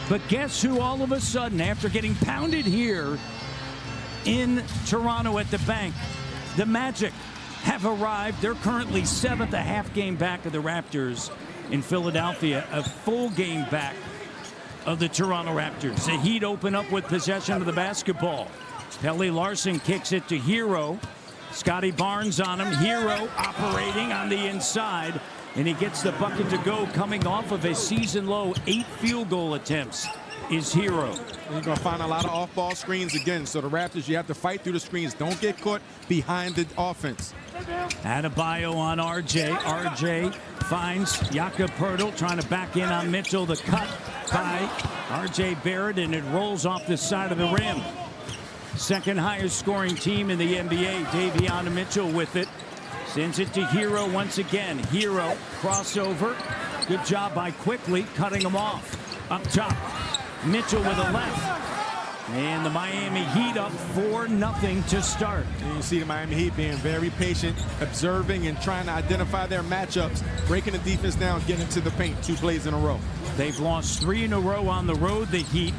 But guess who all of a sudden, after getting pounded here in Toronto at the bank, the Magic have arrived. They're currently 7th, a half game back of the Raptors in Philadelphia, a full game back of the Toronto Raptors. The Heat open up with possession of the basketball. Pelly Larson kicks it to Hero. Scotty Barnes on him. Hero operating on the inside, and he gets the bucket to go, coming off of a season-low 8 field goal attempts is Hero. You're going to find a lot of off-ball screens again. So the Raptors, you have to fight through the screens. Don't get caught behind the offense. Adebayo on RJ. RJ finds Jakob Poeltl trying to back in on Mitchell. The cut by RJ Barrett, and it rolls off the side of the rim. Second highest scoring team in the NBA. Davion Mitchell with it. Sends it to Hero once again. Hero crossover. Good job by Quickly cutting him off. Up top, Mitchell with a left. And the Miami Heat up 4-0 to start. And you see the Miami Heat being very patient, observing and trying to identify their matchups, breaking the defense down, getting into the paint 2 plays in a row. They've lost 3 in a row on the road, the Heat,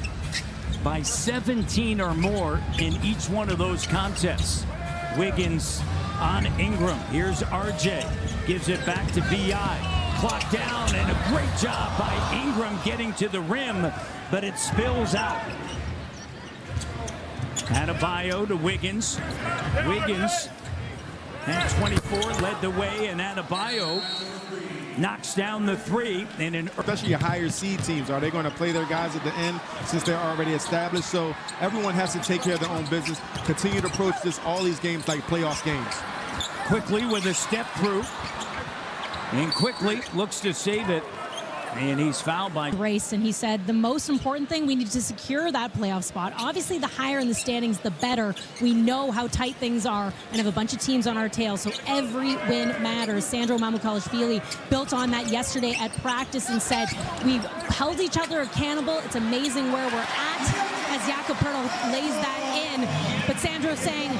by 17 or more in each one of those contests. Wiggins on Ingram. Here's RJ. Gives it back to B.I. Clock down, and a great job by Ingram getting to the rim, but it spills out. Adebayo to Wiggins. Wiggins at 24 led the way, and Adebayo knocks down the 3. And especially your higher seed teams, are they going to play their guys at the end since they're already established? So everyone has to take care of their own business. Continue to approach all these games like playoff games. Quickly with a step through, and Quickly looks to save it, and he's fouled by race. And he said the most important thing, we need to secure that playoff spot. Obviously, the higher in the standings, the better. We know how tight things are and have a bunch of teams on our tail, so every win matters. Sandro Mamukelashvili built on that yesterday at practice and said we've held each other accountable. It's amazing where we're at as Jakob Poeltl lays that in. But Sandro's saying,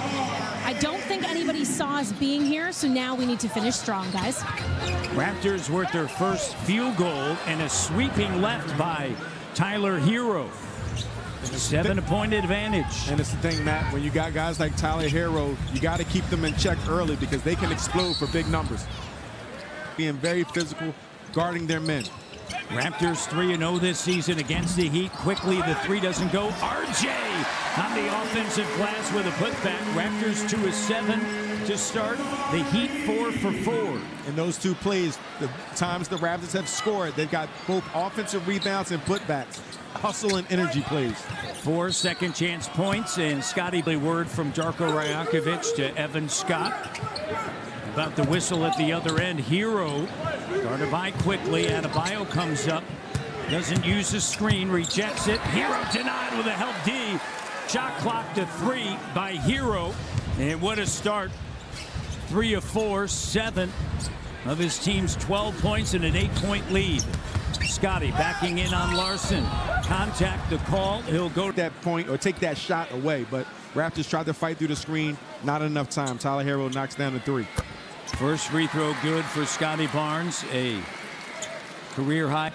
I don't think anybody saw us being here, so now we need to finish strong, guys. Raptors were at their first field goal, and a sweeping left by Tyler Hero. 7-point advantage. And it's the thing, Matt, when you got guys like Tyler Hero, you got to keep them in check early because they can explode for big numbers. Being very physical, guarding their men. Raptors 3-0 this season against the Heat. Quickly, the 3 doesn't go. RJ on the offensive glass with a putback. Raptors 2-7 to start. The Heat 4 for 4. In those 2 plays, the times the Raptors have scored, they've got both offensive rebounds and putbacks. Hustle and energy plays. 4 second chance points, and Scotty, a word from Darko Rajakovic to Evan Scott about the whistle at the other end. Hero guarded by Quickly. Adebayo comes up, doesn't use the screen, rejects it. Hero denied with a help D. Shot clock to 3 by Hero, and what a start. 3 of 4, 7 of his team's 12 points and an 8-point lead. Scotty backing in on Larson. Contact, the call. He'll go to that point or take that shot away, but Raptors tried to fight through the screen. Not enough time. Tyler Hero knocks down the 3. First free throw good for Scotty Barnes, a career high,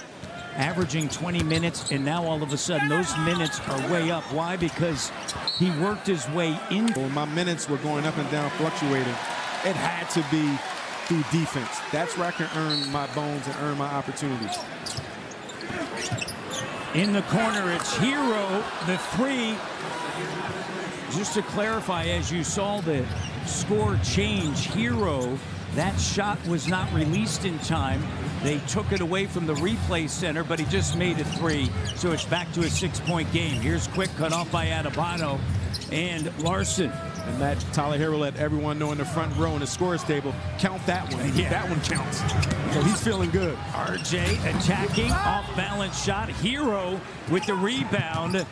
averaging 20 minutes, and now all of a sudden those minutes are way up. Why? Because he worked his way in. Well, my minutes were going up and down, fluctuating. It had to be through defense. That's where I can earn my bones and earn my opportunities. In the corner, it's Hero, the 3. Just to clarify, as you saw the score change, Hero, that shot was not released in time. They took it away from the replay center, but he just made it 3, so it's back to a 6-point game. Here's quick cut off by Adebayo and Larson. And that Tyler Hero let everyone know in the front row in the scores table, count that one. Yeah. That one counts. So he's feeling good. RJ attacking, off-balance shot. Hero with the rebound.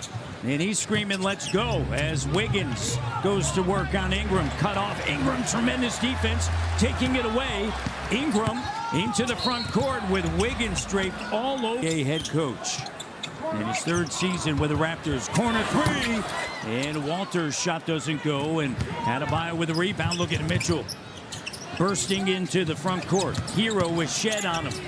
And he's screaming, let's go, as Wiggins goes to work on Ingram. Cut off Ingram, tremendous defense, taking it away. Ingram into the front court with Wiggins draped all over. Head coach. In his 3rd season with the Raptors. Corner 3, and Walter's shot doesn't go, and Adebayo with a rebound. Look at Mitchell. bursting into the front court. Hero with Shed on him.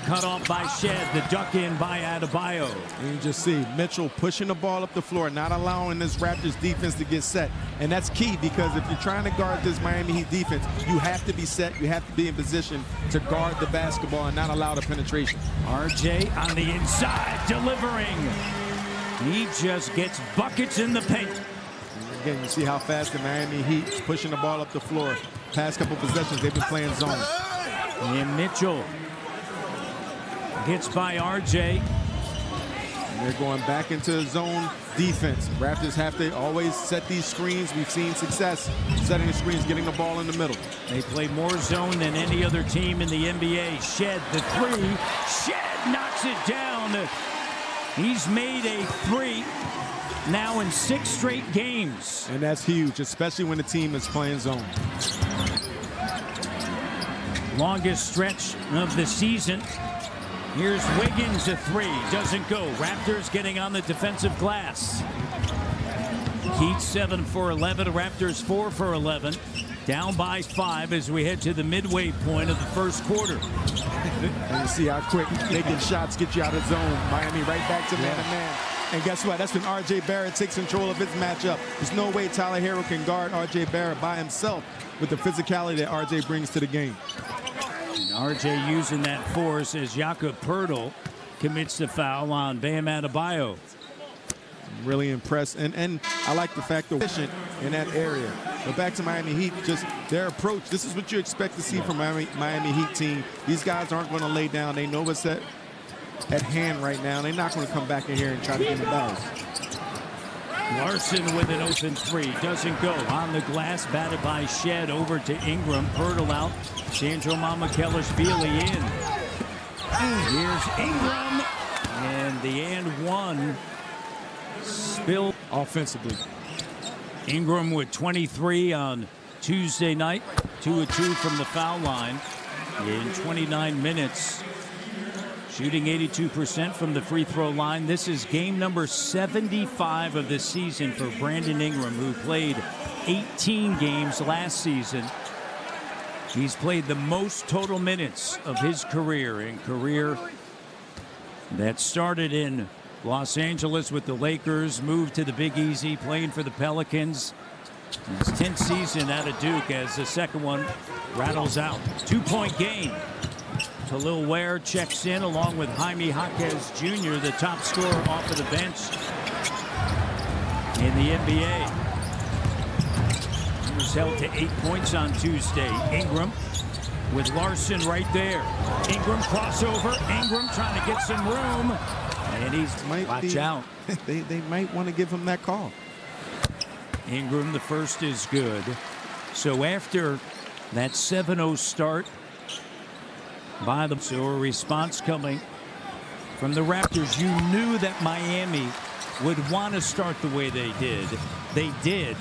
Cut off by Shed. The duck in by Adebayo. And you just see Mitchell pushing the ball up the floor, not allowing this Raptors defense to get set. And that's key, because if you're trying to guard this Miami Heat defense, you have to be set. You have to be in position to guard the basketball and not allow the penetration. RJ on the inside, delivering. He just gets buckets in the paint. Again, you see how fast the Miami Heat is pushing the ball up the floor. Past couple possessions, they've been playing zone. And Mitchell gets by RJ. And they're going back into zone defense. Raptors have to always set these screens. We've seen success setting the screens, getting the ball in the middle. They play more zone than any other team in the NBA. Shed the three. Shed knocks it down. He's made a three now in 6 straight games. And that's huge, especially when the team is playing zone. Longest stretch of the season. Here's Wiggins, a three. Doesn't go. Raptors getting on the defensive glass. Heat 7 for 11. Raptors 4 for 11. Down by 5 as we head to the midway point of the first quarter. And you see how quick making shots get you out of zone. Miami right back to man-to-man. And guess what? That's when R.J. Barrett takes control of his matchup. There's no way Tyler Hero can guard R.J. Barrett by himself with the physicality that R.J. brings to the game. And R.J. using that force as Jakob Poeltl commits the foul on Bam Adebayo. Really impressed. And I like the fact they're efficient in that area. But back to Miami Heat, just their approach. This is what you expect to see from Miami Heat team. These guys aren't going to lay down. They know what's at hand right now. They're not going to come back in here and try to get the bags. Larson with an open three. Doesn't go. On the glass, batted by Shed. Over to Ingram. Poeltl out. Sandro Mamukelashvili in. Here's Ingram. And the and one. Spill Offensively. Ingram with 23 on Tuesday night. 2 of 2 from the foul line in 29 minutes. Shooting 82% from the free throw line. This is game number 75 of the season for Brandon Ingram, who played 18 games last season. He's played the most total minutes of his career, that started in Los Angeles with the Lakers, moved to the Big Easy, playing for the Pelicans. His 10th season out of Duke as the second one rattles out. 2-point game. Khalil Ware checks in along with Jaime Jaquez Jr., the top scorer off of the bench in the NBA. He was held to 8 points on Tuesday. Ingram with Larson right there. Ingram crossover. Ingram trying to get some room. And he's watch out. They might want to give him that call. Ingram, the first is good. So after that 7-0 start by the a response coming from the Raptors, you knew that Miami would want to start the way they did. They did.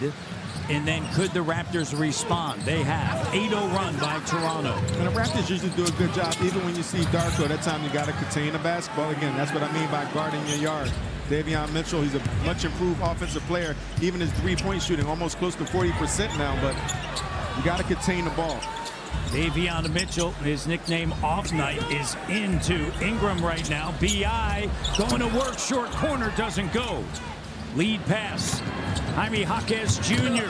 And then could the Raptors respond? They have. 8-0 run by Toronto. And the Raptors usually do a good job. Even when you see Darko, that time you got to contain the basketball. Again, that's what I mean by guarding your yard. Davion Mitchell, he's a much improved offensive player. Even his three-point shooting, almost close to 40% now. But you got to contain the ball. Davion Mitchell, his nickname Off Night, is into Ingram right now. B.I. going to work. Short corner doesn't go. Lead pass. Jaime Jaquez Jr.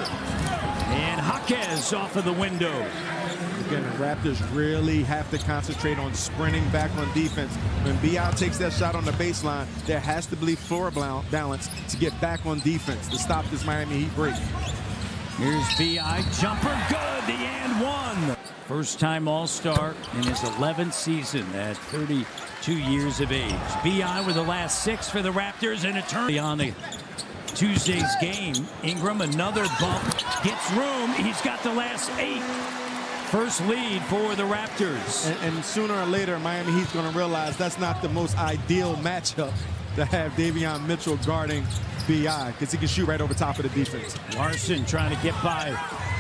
And Jaquez off of the window. Again, the Raptors really have to concentrate on sprinting back on defense. When B.I. takes that shot on the baseline, there has to be floor balance to get back on defense to stop this Miami Heat break. Here's B.I. Jumper good. The and one. First time All-Star in his 11th season at 32 years of age. B.I. with the last 6 for the Raptors and a turn on the Tuesday's game. Ingram, another bump, gets room. He's got the last 8. First lead for the Raptors. And sooner or later, Miami Heat's going to realize that's not the most ideal matchup to have Davion Mitchell guarding B.I. because he can shoot right over top of the defense. Larson trying to get by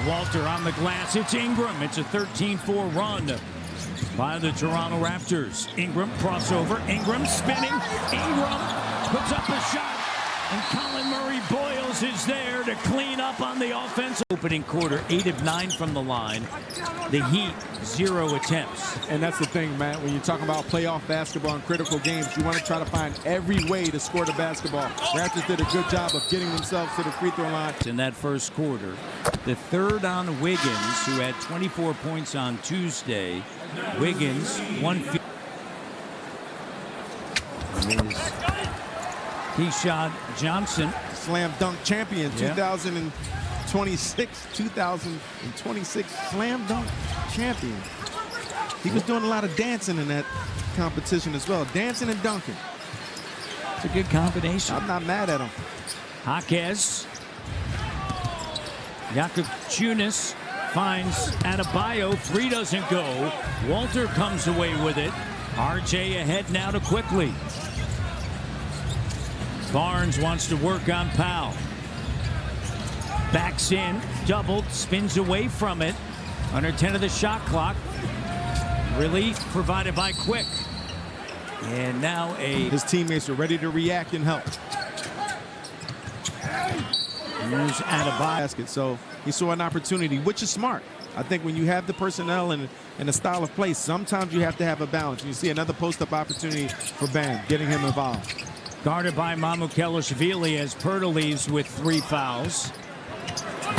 Walter on the glass. It's Ingram. It's a 13-4 run by the Toronto Raptors. Ingram crossover. Ingram spinning. Ingram puts up a shot. And Colin Murray-Boyles is there to clean up on the offense. Opening quarter, 8 of 9 from the line. The Heat, 0 attempts. And that's the thing, Matt. When you're talking about playoff basketball in critical games, you want to try to find every way to score the basketball. Raptors did a good job of getting themselves to the free throw line. In that first quarter, the third on Wiggins, who had 24 points on Tuesday. Wiggins, Keyshawn Johnson. Slam dunk champion, 2026 slam dunk champion. He was doing a lot of dancing in that competition as well. Dancing and dunking. It's a good combination. I'm not mad at him. Jaquez. Jakup finds Adebayo. 3 doesn't go. Walter comes away with it. RJ ahead now to Quickly. Barnes wants to work on Powell. Backs in, doubled, spins away from it. Under 10 of the shot clock. Relief provided by Quick. And now his teammates are ready to react and help. There's Adebayo. So he saw an opportunity, which is smart. I think when you have the personnel and the style of play, sometimes you have to have a balance. And you see another post-up opportunity for Bam, getting him involved. Guarded by Mamukelashvili as Pirtle leaves with 3 fouls.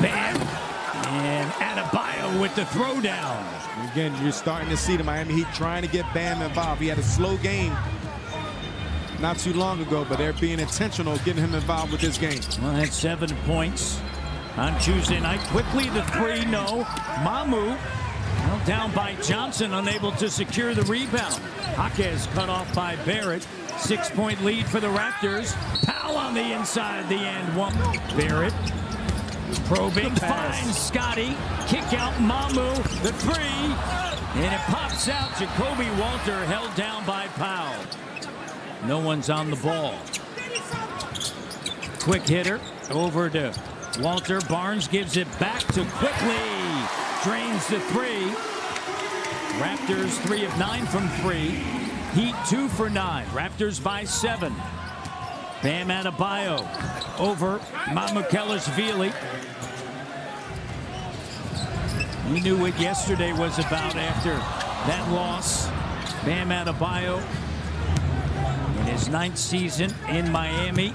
Bam! And Adebayo with the throwdown. Again, you're starting to see the Miami Heat trying to get Bam involved. He had a slow game not too long ago, but they're being intentional getting him involved with this game. Well, that's 7 points on Tuesday night. Quickly the 3, no. Mamu held down by Johnson, unable to secure the rebound. Jaquez cut off by Barrett. 6-point lead for the Raptors. Powell on the inside, the end one. Barrett probing, finds Scotty. Kick out Mamu, the 3. And it pops out. Jacoby Walter held down by Powell. No one's on the ball. Quick hitter over to Walter. Barnes gives it back to Quickly. Drains the 3. Raptors 3 of 9 from 3. Heat 2 for 9. Raptors by 7. Bam Adebayo over Mamukelashvili. We knew what yesterday was about after that loss. Bam Adebayo in his 9th season in Miami.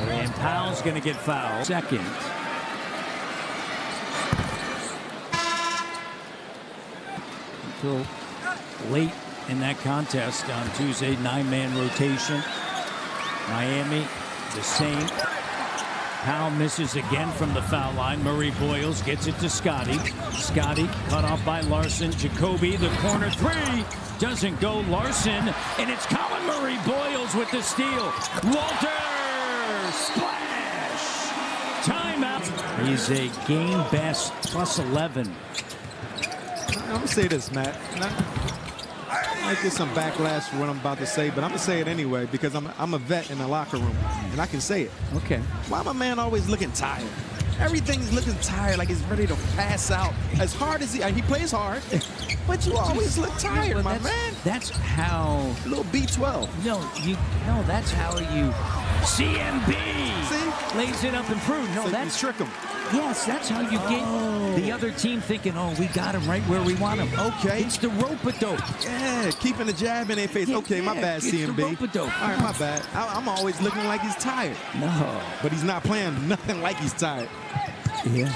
And Powell's going to get fouled. Second. Until late in that contest on Tuesday, 9-man rotation. Miami, the same. Powell misses again from the foul line. Murray-Boyles gets it to Scotty. Scotty cut off by Larson. Jacoby, the corner 3. Doesn't go. Larson, and it's Colin Murray-Boyles with the steal. Walter! Splash! Timeout. He's a game best plus 11. I'm going to say this, Matt. I might get some backlash for what I'm about to say, but I'm going to say it anyway because I'm a vet in the locker room, and I can say it. Okay. Why my man always looking tired? Everything's looking tired, like he's ready to pass out. As hard as he plays hard, but you always look tired, my man. That's how. A little B12. No, that's how you. CMB. See? Lays it up and proves. No, so that's trick him. Yes, that's how you get the other team thinking, oh, we got him right where we want him. Okay. It's the rope-a-dope. Yeah, keeping the jab in their face. Yeah, okay, my bad, it's CMB. the rope-a-dope. All right, my bad. I'm always looking like he's tired. No. But he's not playing nothing like he's tired. Yeah.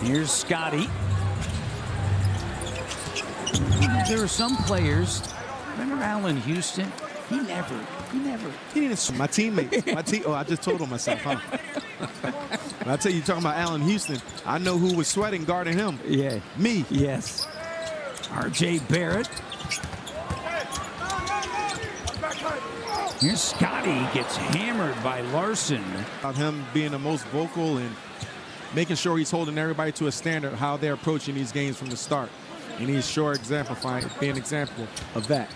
Here's Scotty. There are some players. Remember Allen Houston? He never. He didn't. My teammate. Oh, I just told on myself, huh? But I tell you, talking about Allen Houston, I know who was sweating guarding him. Yeah. Me. Yes. RJ Barrett. Here's Scotty. Gets hammered by Larson. About him being the most vocal and making sure he's holding everybody to a standard how they're approaching these games from the start. And he's sure being an example of that.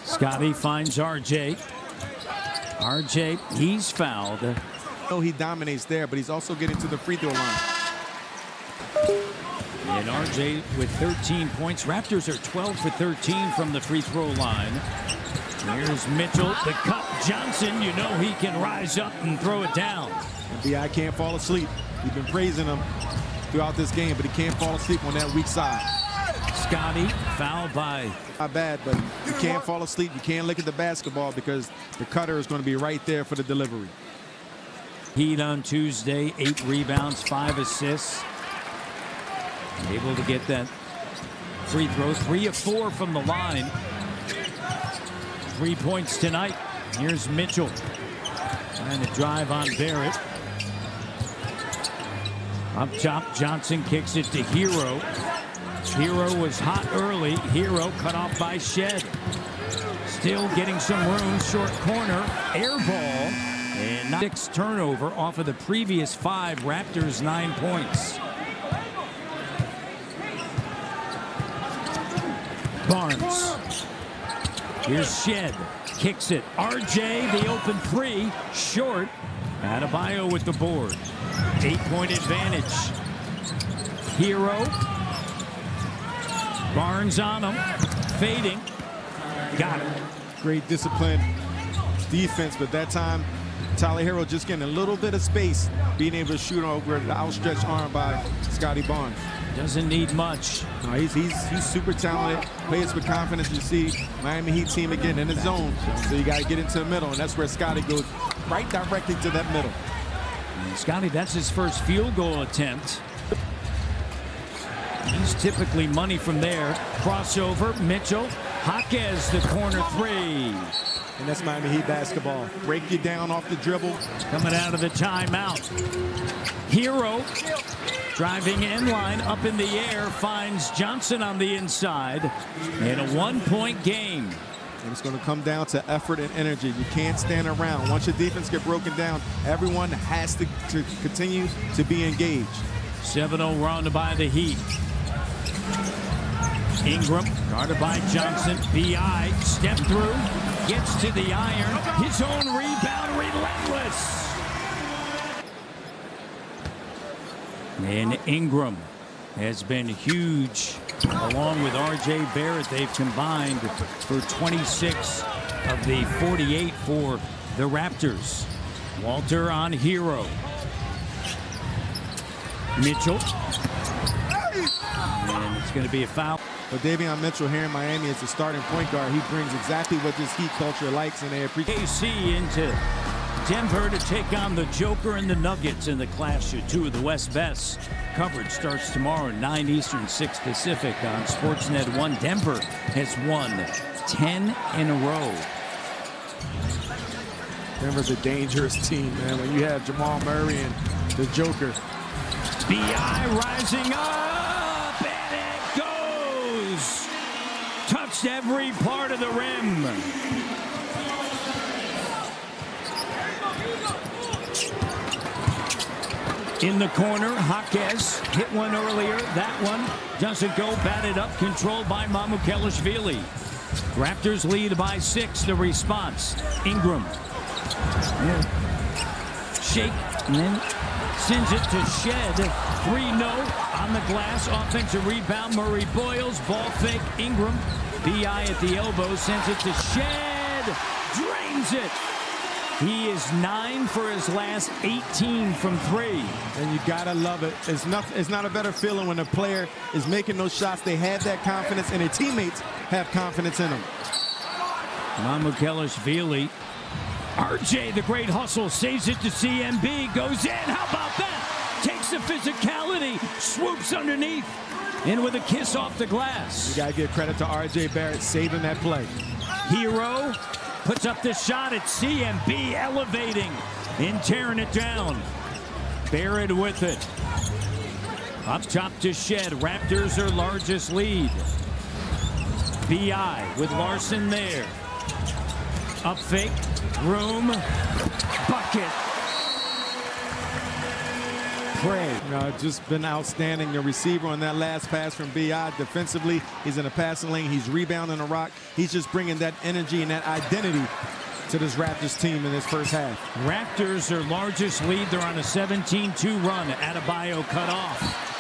Scotty finds RJ. RJ, he's fouled. He dominates there, but he's also getting to the free throw line. And RJ with 13 points. Raptors are 12 for 13 from the free throw line. Here's Mitchell, the cup. Johnson, you know he can rise up and throw it down. And B.I. can't fall asleep. We've been praising him throughout this game, but he can't fall asleep on that weak side. Scotty fouled by. Not bad, but you can't fall asleep. You can't look at the basketball because the cutter is going to be right there for the delivery. Heat on Tuesday, 8 rebounds, 5 assists. Able to get that free throw, 3 of 4 from the line. 3 points tonight. Here's Mitchell trying to drive on Barrett. Up top, Johnson kicks it to Hero. Hero was hot early. Hero cut off by Shed. Still getting some room, short corner, air ball, and 6 turnover off of the previous 5. Raptors 9 points. Barnes. Here's Shed. Kicks it. RJ, the open 3, short. Adebayo with the board. 8-point advantage. Hero. Barnes on him. Fading. Got it. Great discipline, defense, but that time, Tyler Hero just getting a little bit of space, being able to shoot over the outstretched arm by Scotty Barnes. Doesn't need much. No, he's super talented, plays with confidence. You see Miami Heat team again in the zone, so you got to get into the middle, and that's where Scotty goes right directly to that middle. And Scotty, that's his first field goal attempt. He's typically money from there. Crossover, Mitchell. Jaquez, the corner 3. And that's Miami Heat basketball. Break you down off the dribble. Coming out of the timeout. Hero driving in line up in the air, finds Johnson on the inside. And a 1-point game. And it's going to come down to effort and energy. You can't stand around. Once your defense gets broken down, everyone has to continue to be engaged. 7-0 run by the Heat. Ingram, guarded by Johnson. B.I. step through, gets to the iron. His own rebound, relentless. And Ingram has been huge. Along with R.J. Barrett, they've combined for 26 of the 48 for the Raptors. Walter on Hero. Mitchell. And it's going to be a foul. But Davion Mitchell here in Miami as the starting point guard, he brings exactly what this Heat culture likes, and they appreciate. KC into Denver to take on the Joker and the Nuggets in the clash of 2 of the West best. Coverage starts tomorrow, 9 Eastern, 6 Pacific on Sportsnet 1. Denver has won 10 in a row. Denver's a dangerous team, man. When you have Jamal Murray and the Joker. B.I. rising up, and it goes. Touched every part of the rim. In the corner, Jaquez hit one earlier. That one doesn't go. Batted up, controlled by Mamukelashvili. Raptors lead by 6. The response, Ingram. Shake, and then sends it to Shed. 3-0 on the glass. Offensive rebound. Murray Boyles. Ball fake. Ingram. B.I. at the elbow. Sends it to Shed. Drains it. He is 9 for his last 18 from 3. And you gotta love it. It's not a better feeling when a player is making those shots. They have that confidence, and their teammates have confidence in them. Mamukelashvili. RJ, the great hustle, saves it to CMB. Goes in. How about that? Takes the physicality. Swoops underneath. And with a kiss off the glass. You gotta give credit to RJ Barrett saving that play. Hero puts up the shot at CMB, elevating and tearing it down. Barrett with it. Up top to Shed. Raptors their largest lead. B.I. with Larson there. Up fake. Room. Bucket. Craig. Just been outstanding. The receiver on that last pass from B.I. Defensively, he's in a passing lane. He's rebounding the rock. He's just bringing that energy and that identity to this Raptors team in this first half. Raptors their largest lead. They're on a 17-2 run. Adebayo cut off.